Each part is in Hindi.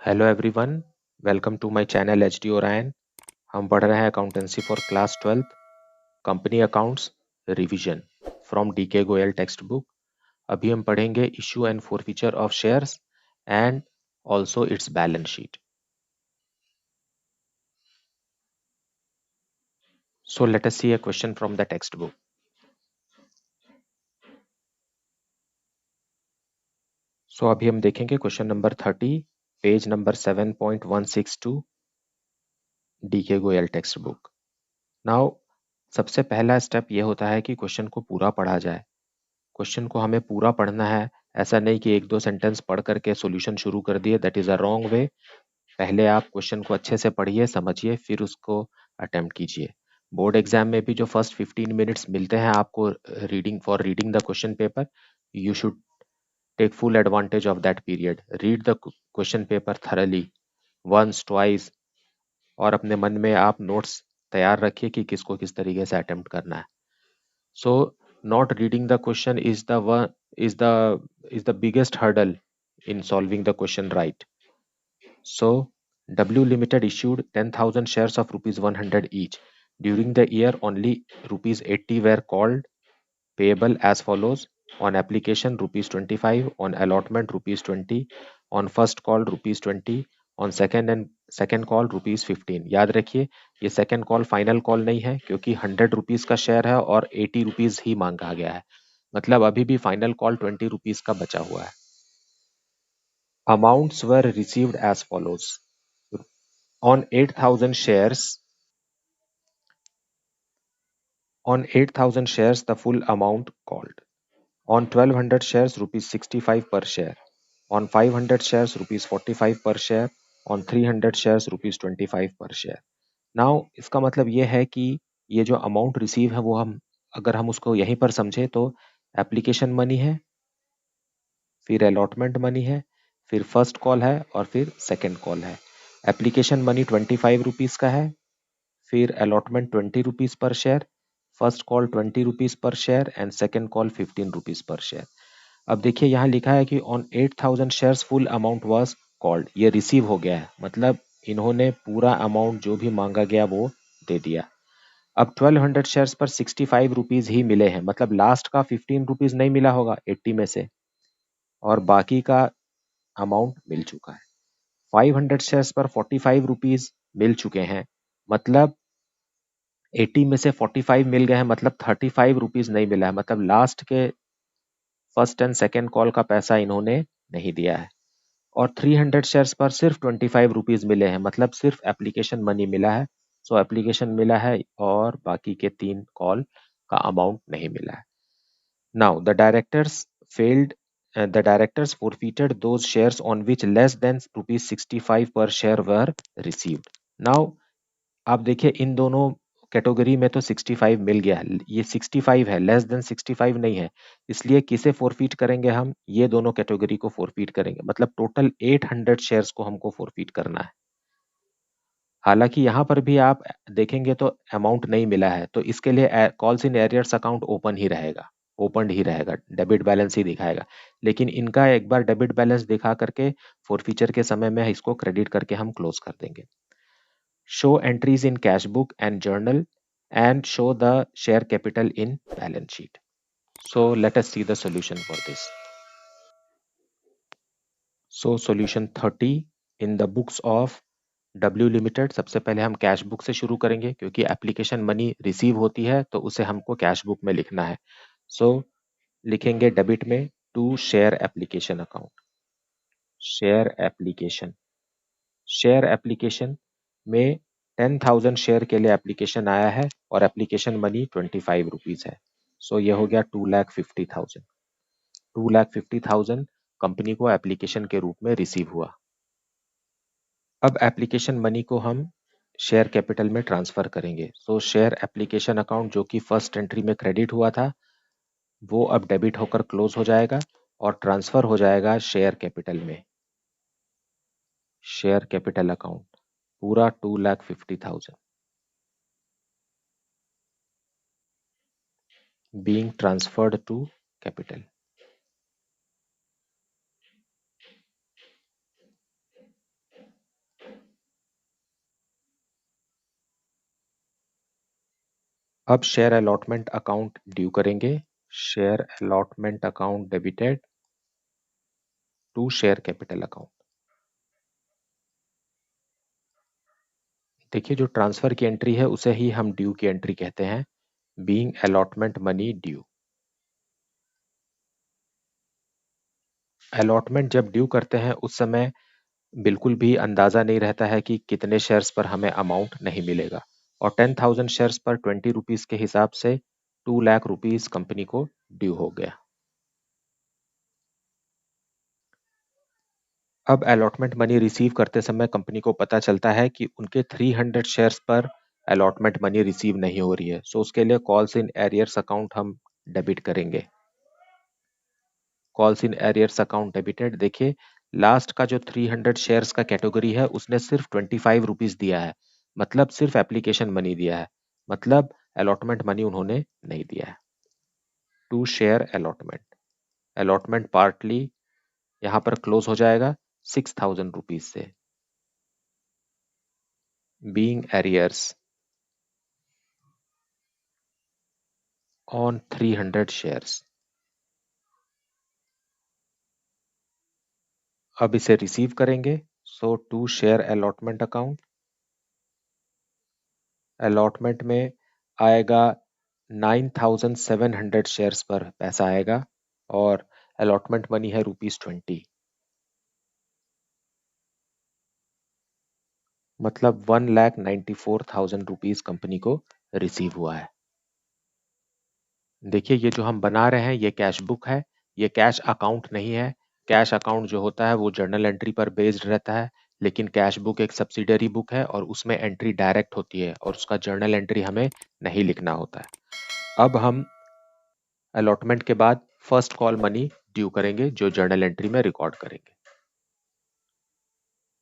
Hello everyone, welcome to my channel H D Orion. हम पढ़ रहे हैं accountancy for class 12th company accounts revision from D K Goyal textbook. अभी हम पढ़ेंगे issue and forfeiture of shares and also its balance sheet. So let us see a question from the textbook. So अभी हम देखेंगे question number 30, page number 7.162 D K Goyal text book. Now सबसे पहला स्टेप ये होता है कि क्वेश्चन को पूरा पढ़ा जाए। क्वेश्चन को हमें पूरा पढ़ना है, ऐसा नहीं कि एक दो सेंटेंस पढ़ करके सॉल्यूशन शुरू कर दिए, that is a wrong way. पहले आप क्वेश्चन को अच्छे से पढ़िए, समझिए, फिर उसको अटेम्प्ट कीजिए। बोर्ड एग्जाम में भी जो फर्स्ट 15 मिनट्स मिलते हैं आपको reading the question paper, you should take full advantage of that period. Read the question paper thoroughly once twice, और अपने मन में आप नोट्स तैयार रखिए कि किसको किस तरीके से अटेम्प्ट करना है। So not reading the question is the one is the biggest hurdle in solving the question right. So W Limited issued 10,000 shares of rupees 100 each. During the year, only rupees 80 were called, payable as follows: on application rupees 25, on allotment rupees 20, on first call rupees 20, on second call rupees 15। याद रखिए, ये सेकंड कॉल फाइनल कॉल नहीं है, क्योंकि 100 रुपीज का शेयर है और 80 रुपीज ही मांगा गया है। मतलब अभी भी फाइनल कॉल 20 रुपीज का बचा हुआ है। Amounts were received as follows: on 8,000 shares on 8,000 shares the full amount called; on 1,200 shares rupees 65 per share; on 500 shares rupees 45 per share; on 300 shares rupees 25 per share। Now इसका मतलब ये है कि ये जो अमाउंट रिसीव है वो हम अगर हम उसको यहीं पर समझे तो एप्लीकेशन मनी है, फिर अलॉटमेंट मनी है, फिर फर्स्ट कॉल है और फिर सेकंड कॉल है। एप्लीकेशन मनी 25 रुपीज का है, फिर allotment 20 rupees per share, first call 20 rupees per share and second call 15 rupees per share. अब देखिए यहाँ लिखा है कि on 8,000 shares full amount was called, ये रिसीव हो गया है, मतलब इन्होंने पूरा अमाउंट जो भी मांगा गया वो दे दिया। अब 1200 शेयर्स पर 65 रुपीज ही मिले हैं, मतलब लास्ट का 15 रुपीज नहीं मिला होगा 80 में से, और बाकी का अमाउंट मिल चुका है। 500 शेयर्स पर 45 रुपीज मिल चुके हैं, मतलब 80 में से 45 मिल गए हैं, मतलब 35 रुपीज नहीं मिला है, मतलब लास्ट के फर्स्ट एंड सेकेंड कॉल का पैसा इन्होंने नहीं दिया है। और 300 शेयर्स पर सिर्फ 25 रुपीज मिले हैं, मतलब सिर्फ एप्लीकेशन मनी मिला है। सो एप्लीकेशन मिला है और बाकी के 3 कॉल का अमाउंट नहीं मिला है। Now failed the directors forfeited those shares on which less than rupees 65 per share were received। Now आप देखिए इन दोनों कैटेगरी में तो 65 मिल गया है, ये 65 है, लेस देन 65 नहीं है, इसलिए किसे फोरफीट करेंगे हम? ये दोनों कैटेगरी को फोरफीट करेंगे, मतलब टोटल 800 शेयर्स को हमको फोरफीट करना है। हालांकि यहाँ पर भी आप देखेंगे तो अमाउंट नहीं मिला है, तो इसके लिए calls in arrears account open ही रहेगा, डेबिट बैलेंस ही दिखाएगा। लेकिन इनका एक बार डेबिट बैलेंस दिखा करके फोरफीचर के समय में इसको क्रेडिट करके हम क्लोज कर देंगे। Show entries in cash book and journal and show the share capital in balance sheet. So let us see the solution for this. So solution 30 in the books of W Limited। सबसे पहले हम कैश बुक से शुरू करेंगे, क्योंकि एप्लीकेशन मनी रिसीव होती है तो उसे हमको कैश बुक में लिखना है। सो लिखेंगे डेबिट में to share application account, share application. Share application में 10,000 शेयर के लिए एप्लीकेशन आया है और एप्लीकेशन मनी 25 रुपीज है। सो ये हो गया 2,50,000। 2,50,000 कंपनी को एप्लीकेशन के रूप में रिसीव हुआ। अब एप्लीकेशन मनी को हम शेयर कैपिटल में ट्रांसफर करेंगे। सो शेयर एप्लीकेशन अकाउंट जो कि फर्स्ट एंट्री में क्रेडिट हुआ था वो अब डेबिट होकर क्लोज हो जाएगा और ट्रांसफर हो जाएगा शेयर कैपिटल में। शेयर कैपिटल अकाउंट पूरा 2,50,000 being transferred to capital। अब शेयर अलॉटमेंट अकाउंट ड्यू करेंगे। Share allotment account debited to share capital account. देखिए जो ट्रांसफर की एंट्री है उसे ही हम ड्यू की एंट्री कहते हैं, being allotment money due. Allotment जब ड्यू करते हैं उस समय बिल्कुल भी अंदाजा नहीं रहता है कि कितने शेयर्स पर हमें अमाउंट नहीं मिलेगा, और 10,000 शेयर्स पर 20 रुपीज के हिसाब से 2 लाख रुपीज कंपनी को ड्यू हो गया। अब अलॉटमेंट मनी रिसीव करते समय कंपनी को पता चलता है कि उनके 300 शेयर्स पर अलॉटमेंट मनी रिसीव नहीं हो रही है, सो उसके लिए कॉल्स इन एरियर्स अकाउंट हम डेबिट करेंगे। Calls in arrears account debited. देखिए लास्ट का जो 300 शेयर्स का कैटेगरी है उसने सिर्फ 25 रुपीज दिया है, मतलब सिर्फ एप्लीकेशन मनी दिया है, मतलब अलॉटमेंट मनी उन्होंने नहीं दिया है। To share allotment, allotment partly यहां पर क्लोज हो जाएगा 6,000 रुपीज से। Being arrears on 300 shares. अब इसे रिसीव करेंगे, so to share allotment account. Allotment में आएगा 9,700 शेयर्स पर पैसा आएगा, और अलॉटमेंट मनी है ₹20, मतलब 1,94,000 रुपीज कंपनी को रिसीव हुआ है। देखिए ये जो हम बना रहे हैं ये कैश बुक है, ये कैश अकाउंट नहीं है। कैश अकाउंट जो होता है वो जर्नल एंट्री पर बेस्ड रहता है, लेकिन कैश बुक एक सब्सिडरी बुक है और उसमें एंट्री डायरेक्ट होती है और उसका जर्नल एंट्री हमें नहीं लिखना होता है। अब हम अलॉटमेंट के बाद फर्स्ट कॉल मनी ड्यू करेंगे जो जर्नल एंट्री में रिकॉर्ड करेंगे।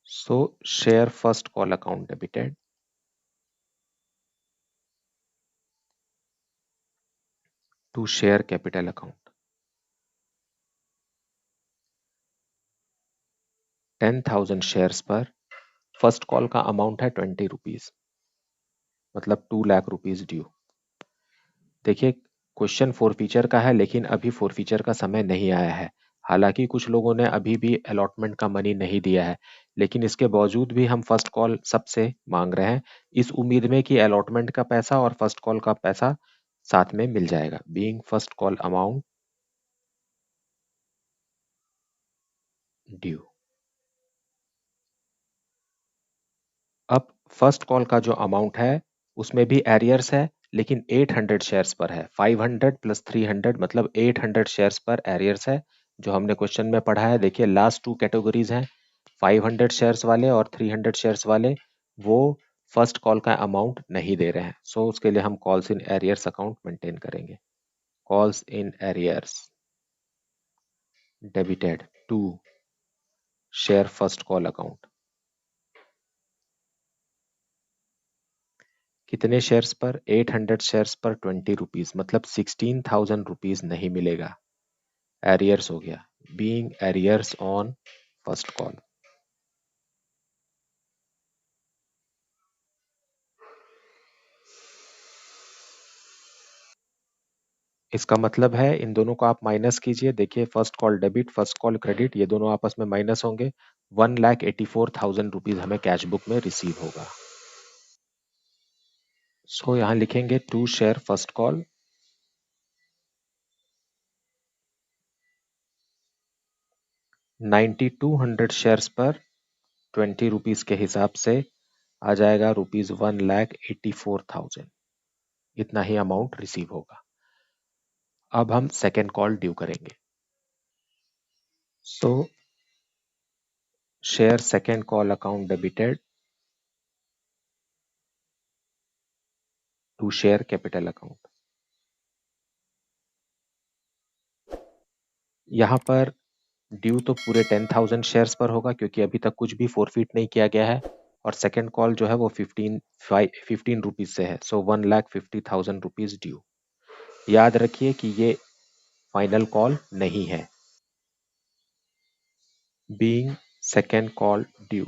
So share first call account debited to share capital account. 10,000 shares पर फर्स्ट कॉल का अमाउंट है 20 रुपीज, मतलब 2 लाख रुपीज ड्यू। देखिए क्वेश्चन फॉरफीचर का है लेकिन अभी फॉरफीचर का समय नहीं आया है। हालांकि कुछ लोगों ने अभी भी अलॉटमेंट का मनी नहीं दिया है, लेकिन इसके बावजूद भी हम फर्स्ट कॉल सबसे मांग रहे हैं, इस उम्मीद में कि अलॉटमेंट का पैसा और फर्स्ट कॉल का पैसा साथ में मिल जाएगा। Being first call amount due. अब फर्स्ट कॉल का जो अमाउंट है उसमें भी एरियर्स है, लेकिन 800 शेयर्स पर है। 500 प्लस 300 मतलब 800 शेयर्स पर एरियर्स है, जो हमने क्वेश्चन में पढ़ा है। देखिए लास्ट टू कैटेगरीज हैं, 500 शेयर्स वाले और 300 शेयर्स वाले, वो फर्स्ट कॉल का अमाउंट नहीं दे रहे हैं, सो उसके लिए हम calls in arrears account maintain करेंगे। Calls in arrears debited to share first call account. कितने शेयर्स पर? 800 शेयर्स पर 20 रुपीज, मतलब 16,000 रुपीज नहीं मिलेगा, एरियर्स हो गया। Being arrears on first call. इसका मतलब है इन दोनों को आप माइनस कीजिए। देखिए first call debit, first call credit, ये दोनों आपस में माइनस होंगे। 1,84,000 रुपीज हमें कैश बुक में रिसीव होगा। सो यहां लिखेंगे to share first call 9,200 shares पर 20 रुपीज के हिसाब से आ जाएगा ₹1,84,000। इतना ही अमाउंट रिसीव होगा। अब हम सेकेंड कॉल ड्यू करेंगे। So share second call account debited to share capital account. यहाँ पर ड्यू तो पूरे 10,000 शेयर्स पर होगा क्योंकि अभी तक कुछ भी फोरफिट नहीं किया गया है, और सेकेंड कॉल जो है वो 15 रुपीज से है, सो 1,50,000 रुपीज ड्यू। याद रखिए कि ये फाइनल कॉल नहीं है। Being second call due.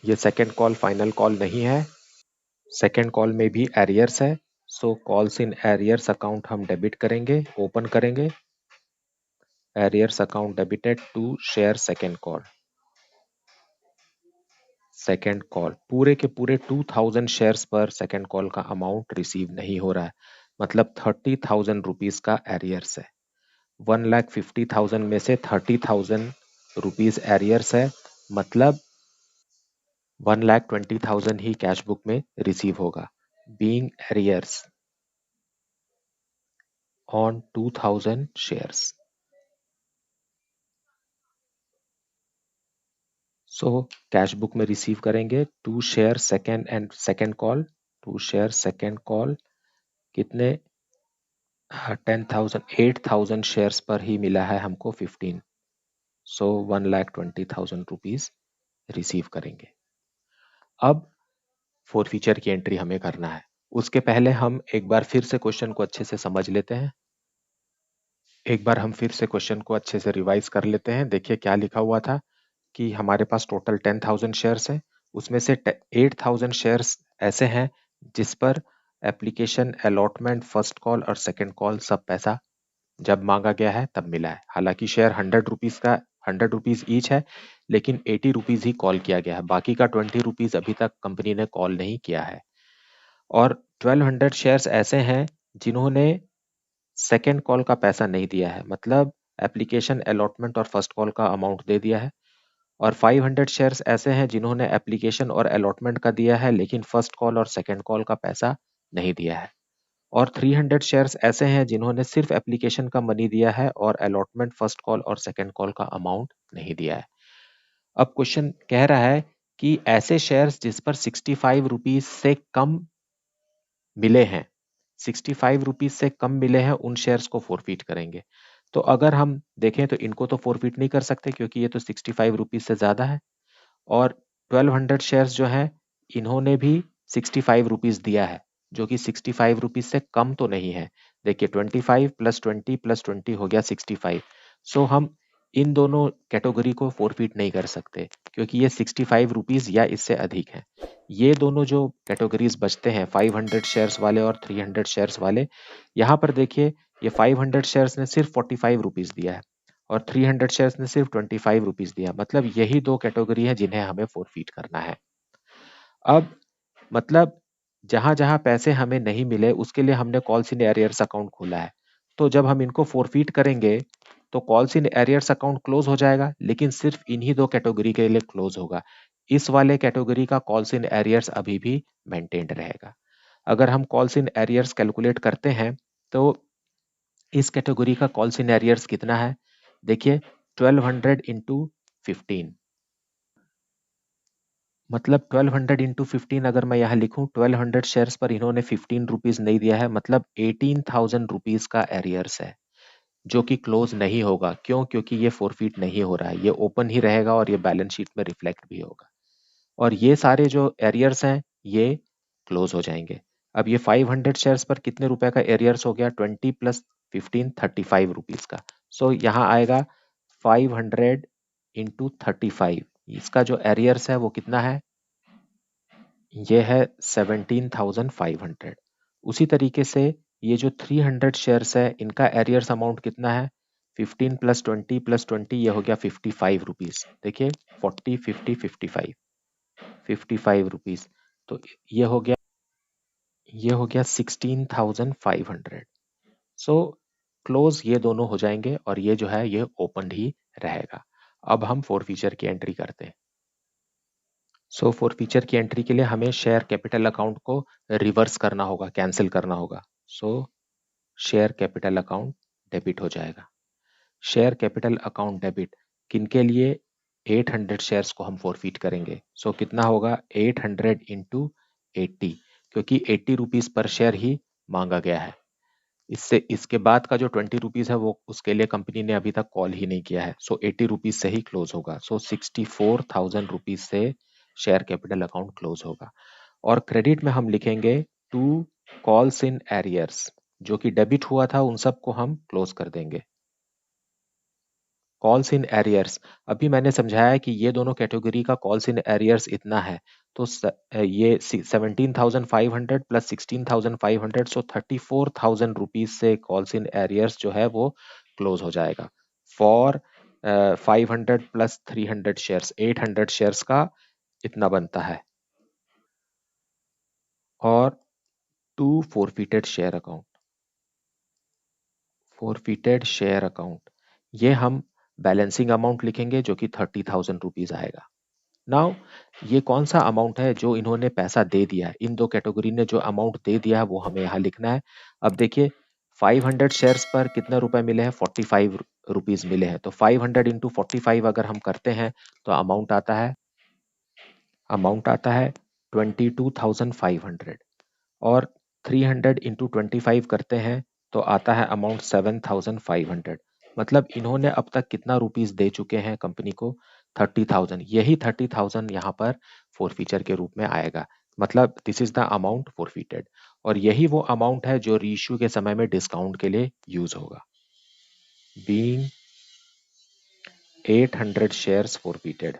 ये सेकेंड कॉल फाइनल कॉल नहीं है, सेकेंड कॉल में भी एरियर्स है, so calls in arrears account हम डेबिट करेंगे, ओपन करेंगे, arrears account debited to share second call. Second call पूरे के पूरे 2000 शेयर्स पर सेकेंड कॉल का अमाउंट रिसीव नहीं हो रहा है, मतलब 30,000 रुपीज का एरियर्स है। 1,50,000 में से 30,000 रुपीज एरियर्स है, मतलब 1,20,000 ही कैश बुक में रिसीव होगा। Being arrears on 2000 shares, so cash book में रिसीव करेंगे to share second call, to share second call कितने 10,000 8,000 शेयर्स पर ही मिला है हमको 15, सो 1,20,000 रुपीज रिसीव करेंगे। अब फोर फीचर की एंट्री हमें करना है, उसके पहले हम एक बार फिर से क्वेश्चन को अच्छे से समझ लेते हैं। एक बार हम फिर से क्वेश्चन को अच्छे से रिवाइज कर लेते हैं। देखिए क्या लिखा हुआ था कि हमारे पास टोटल 10,000 शेयर्स हैं, उसमें से 8,000 शेयर्स ऐसे हैं जिस पर एप्लीकेशन, अलॉटमेंट, फर्स्ट कॉल और सेकंड कॉल सब पैसा जब मांगा गया है तब मिला है। हालांकि शेयर 100 रुपीज ईच है, लेकिन 80 रुपीज ही कॉल किया गया है, बाकी का 20 रुपीज अभी तक कंपनी ने कॉल नहीं किया है। और 1200 शेयर्स ऐसे हैं जिन्होंने सेकेंड कॉल का पैसा नहीं दिया है, मतलब एप्लीकेशन, अलॉटमेंट और फर्स्ट कॉल का अमाउंट दे दिया है। और 500 शेयर्स ऐसे हैं जिन्होंने एप्लीकेशन और अलॉटमेंट का दिया है, लेकिन फर्स्ट कॉल और सेकेंड कॉल का पैसा नहीं दिया है। और 300 शेयर्स ऐसे हैं जिन्होंने सिर्फ एप्लीकेशन का मनी दिया है और अलॉटमेंट, फर्स्ट कॉल और सेकेंड कॉल का अमाउंट नहीं दिया है। अब क्वेश्चन कह रहा है कि ऐसे शेयर्स जिस पर 65 रुपीज से कम मिले हैं, 65 रुपीज से कम मिले हैं, उन शेयर्स को फोरफीट करेंगे। तो अगर हम देखें तो इनको तो फोरफीट नहीं कर सकते क्योंकि ये तो 65 रुपीज से ज्यादा है। और 1200 शेयर्स जो है इन्होंने भी 65 रुपीज दिया है, जो कि 65 रुपीज से कम तो नहीं है। देखिए 25 प्लस 20 प्लस 20 हो गया 65, सो हम इन दोनों कैटेगरी को फोरफीट नहीं कर सकते क्योंकि ये 65 रुपीज या इससे अधिक है। ये दोनों जो कैटेगरीज बचते हैं 500 शेयर्स वाले और 300 शेयर्स वाले, यहाँ पर देखिए ये 500 शेयर्स ने सिर्फ 45 रुपीज दिया है और 300 शेयर्स ने सिर्फ 25 रुपीज दिया, मतलब यही दो कैटेगरी है जिन्हें हमें फोरफीट करना है। अब मतलब जहां जहां पैसे हमें नहीं मिले उसके लिए हमने कॉल्स इन एरियर्स अकाउंट खोला है, तो जब हम इनको फोरफीट करेंगे तो calls in arrears account close हो जाएगा, लेकिन सिर्फ इन्हीं दो कैटेगरी के लिए क्लोज होगा। इस वाले कैटेगरी का कॉल्स इन एरियर्स अभी भी मेंटेन्ड रहेगा। अगर हम कॉल्स इन एरियर्स कैलकुलेट करते हैं तो इस कैटेगरी का कॉल्स इन एरियर्स कितना है, देखिए 1200 इंटू 15, मतलब 1200 इंटू 15 अगर मैं यहाँ लिखूं, 1200 शेयर्स पर इन्होंने 15 रुपीज नहीं दिया है, मतलब 18,000 रुपीज का एरियर्स है जो कि क्लोज नहीं होगा। क्यों? क्योंकि ये फोरफीट नहीं हो रहा है, ये ओपन ही रहेगा और ये बैलेंस शीट में रिफ्लेक्ट भी होगा। और ये सारे जो एरियर्स हैं ये क्लोज हो जाएंगे। अब ये 500 शेयर्स पर कितने रुपए का एरियर्स हो गया, 20 प्लस 15 35 रुपीज का। सो यहाँ आएगा 500 इंटू 35, इसका जो एरियर्स है वो कितना है, ये है 17,500। उसी तरीके से ये जो 300 शेयर्स है इनका एरियर्स अमाउंट कितना है, 15 प्लस 20 प्लस 20, ये हो गया 55 रुपीज। देखिए 40 50 55, 55 रुपीज, तो ये हो गया 16,500। सो क्लोज ये दोनों हो जाएंगे और ये जो है ये ओपन ही रहेगा। अब हम फोर फीचर की एंट्री करते हैं। सो फोर फीचर की एंट्री के लिए हमें शेयर कैपिटल अकाउंट को रिवर्स करना होगा, कैंसिल करना होगा। सो शेयर कैपिटल अकाउंट डेबिट हो जाएगा। शेयर कैपिटल अकाउंट डेबिट किनके लिए, 800 शेयर्स को हम फोरफीट करेंगे। सो कितना होगा, 800 इंटू 80, क्योंकि 80 रुपीज पर शेयर ही मांगा गया है। इससे इसके बाद का जो 20 रुपीज है वो उसके लिए कंपनी ने अभी तक कॉल ही नहीं किया है, सो 80 रुपीज से ही क्लोज होगा। सो 64,000 रुपीज से शेयर कैपिटल अकाउंट क्लोज होगा। और क्रेडिट में हम लिखेंगे टू कॉल्स इन एरियर्स, जो कि डेबिट हुआ था उन सबको हम क्लोज कर देंगे। कॉल्स इन एरियर्स, अभी मैंने समझाया है कि ये दोनों कैटेगरी का कॉल्स इन एरियर्स इतना है, तो ये 17,500 प्लस 16,500, सो 34,000 रुपीज से कॉल्स इन एरियर्स जो है वो क्लोज हो जाएगा फॉर 500 प्लस 300 शेयर्स, 800 शेयर्स का इतना बनता है। और to forfeited share account, forfeited share account, ये हम बैलेंसिंग अमाउंट लिखेंगे जो कि 30,000 रुपीज आएगा। नाउ ये कौन सा अमाउंट है जो इन्होंने पैसा दे दिया है, इन दो कैटेगरी ने जो अमाउंट दे दिया है वो हमें यहाँ लिखना है। अब देखिए 500 शेयर्स पर कितने रुपए मिले हैं, 45 रुपीज मिले हैं, तो 500 इंटू 45 अगर हम करते हैं तो अमाउंट आता है 22,500। और 300 इंटू 25 करते हैं तो आता है अमाउंट 7,500। मतलब इन्होंने अब तक कितना रुपीस दे चुके हैं कंपनी को, 30,000। यही 30,000 यहाँ पर फोरफीचर के रूप में आएगा, मतलब this is the amount forfeited. और यही वो अमाउंट है जो रीइश्यू के समय में डिस्काउंट के लिए यूज होगा। Being 800 shares forfeited.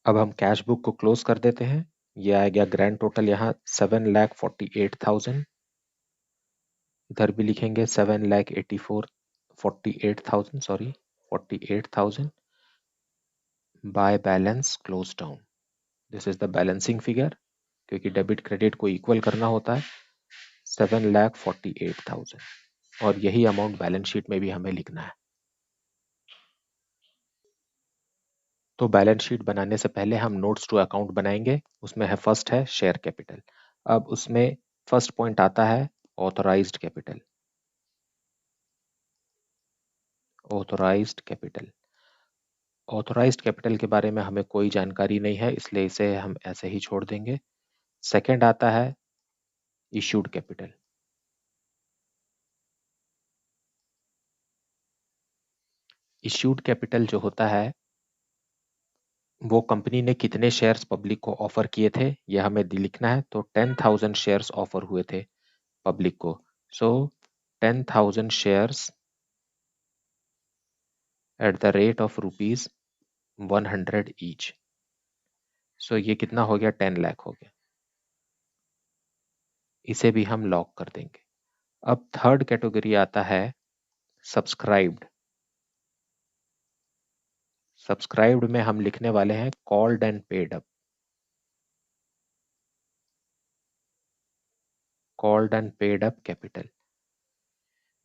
अब हम कैश बुक को क्लोज कर देते हैं। ये आ गया ग्रैंड टोटल यहाँ 7,48,000। इधर भी लिखेंगे 7,48,000, sorry 48,000 by balance close down. This is the balancing figure, क्योंकि डेबिट क्रेडिट को इक्वल करना होता है। 7,48,000 और यही अमाउंट बैलेंस शीट में भी हमें लिखना है। तो बैलेंस शीट बनाने से पहले हम नोट्स टू अकाउंट बनाएंगे। उसमें है फर्स्ट है शेयर कैपिटल। अब उसमें फर्स्ट पॉइंट आता है authorised capital. Authorised capital, authorised capital के बारे में हमें कोई जानकारी नहीं है, इसलिए इसे हम ऐसे ही छोड़ देंगे। सेकंड आता है इशूड कैपिटल। इशूड कैपिटल जो होता है वो कंपनी ने कितने शेयर्स पब्लिक को ऑफर किए थे ये हमें लिखना है। तो 10,000 शेयर्स ऑफर हुए थे पब्लिक को, so 10,000 shares at the rate of rupees 100 each. So ये कितना हो गया, 10 लाख हो गया। इसे भी हम लॉक कर देंगे। अब थर्ड कैटेगरी आता है सब्सक्राइब्ड। सब्सक्राइब्ड में हम लिखने वाले हैं called and paid up. Called and paid up capital.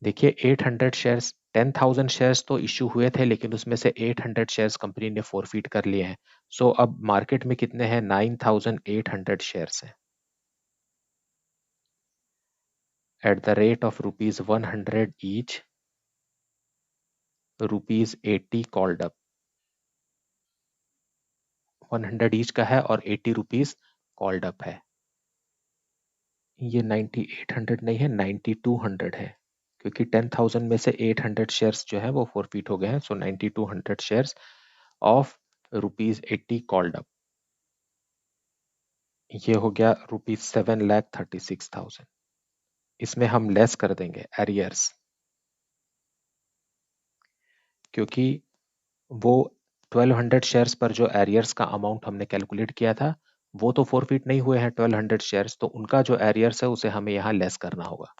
देखिए 800 शेयर्स, 10,000 शेयर्स तो इश्यू हुए थे, लेकिन उसमें से 800 शेयर्स कंपनी ने फोरफीट कर लिए हैं। सो अब मार्केट में कितने हैं, 9,800 शेयर्स हैं eight the rate of rupees 100 each, rupees 80 called up. 100 each का है और 80 रुपीज कॉल्ड अप है। ये 9,800 नहीं है, 9,200 है, क्योंकि 10,000 में से 800 शेयर्स जो है वो फोरफीट हो गए हैं। सो 9,200 shares of rupees 80 called up. ये हो गया रुपीज 7,36,000। इसमें हम लेस कर देंगे एरियर्स, क्योंकि वो 1,200 शेयर्स पर जो एरियर्स का अमाउंट हमने कैलकुलेट किया था वो तो फोरफीट नहीं हुए हैं 1,200 शेयर्स, तो उनका जो एरियर्स है उसे हमें यहाँ लेस करना होगा।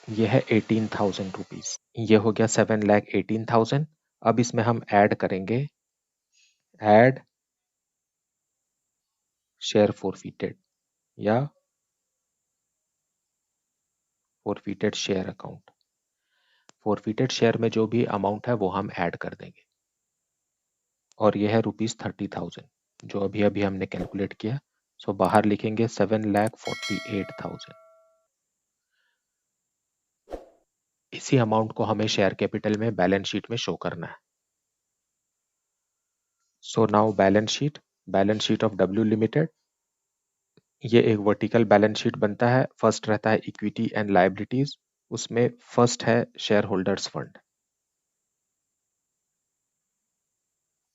ये है 18,000 रुपीज। ये हो गया 7,18,000। अब इसमें हम ऐड करेंगे, ऐड शेयर फोरफीटेड या फोरफीटेड शेयर अकाउंट। फोरफीटेड शेयर में जो भी अमाउंट है वो हम ऐड कर देंगे। और यह है रुपीज 30,000 जो अभी अभी हमने कैलकुलेट किया। सो बाहर लिखेंगे 7,48,000। इसी अमाउंट को हमें शेयर कैपिटल में बैलेंस शीट में शो करना है। So now balance sheet of W limited. ये एक वर्टिकल बैलेंस शीट बनता है। फर्स्ट रहता है इक्विटी एंड लायबिलिटीज, उसमें फर्स्ट है share holders fund.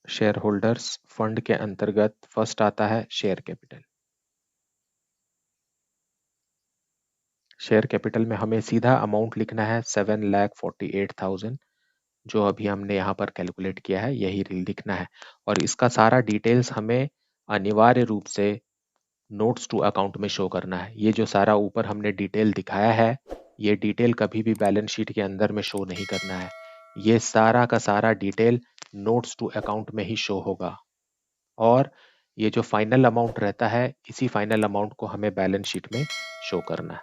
Share holders fund के अंतर्गत फर्स्ट आता है शेयर कैपिटल। शेयर कैपिटल में हमें सीधा अमाउंट लिखना है 7,48,000, जो अभी हमने यहाँ पर कैलकुलेट किया है, यही लिखना है। और इसका सारा डिटेल्स हमें अनिवार्य रूप से नोट्स टू अकाउंट में शो करना है। ये जो सारा ऊपर हमने डिटेल दिखाया है, ये डिटेल कभी भी बैलेंस शीट के अंदर में शो नहीं करना है। ये सारा का सारा डिटेल नोट्स टू अकाउंट में ही शो होगा। और ये जो फाइनल अमाउंट रहता है, इसी फाइनल अमाउंट को हमें बैलेंस शीट में शो करना है।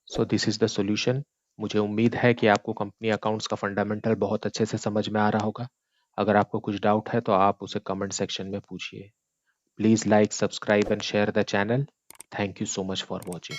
So this is the solution. मुझे उम्मीद है कि आपको कंपनी अकाउंट्स का फंडामेंटल बहुत अच्छे से समझ में आ रहा होगा। अगर आपको कुछ डाउट है तो आप उसे कमेंट सेक्शन में पूछिए। Please like, subscribe and share the channel. Thank you so much for watching.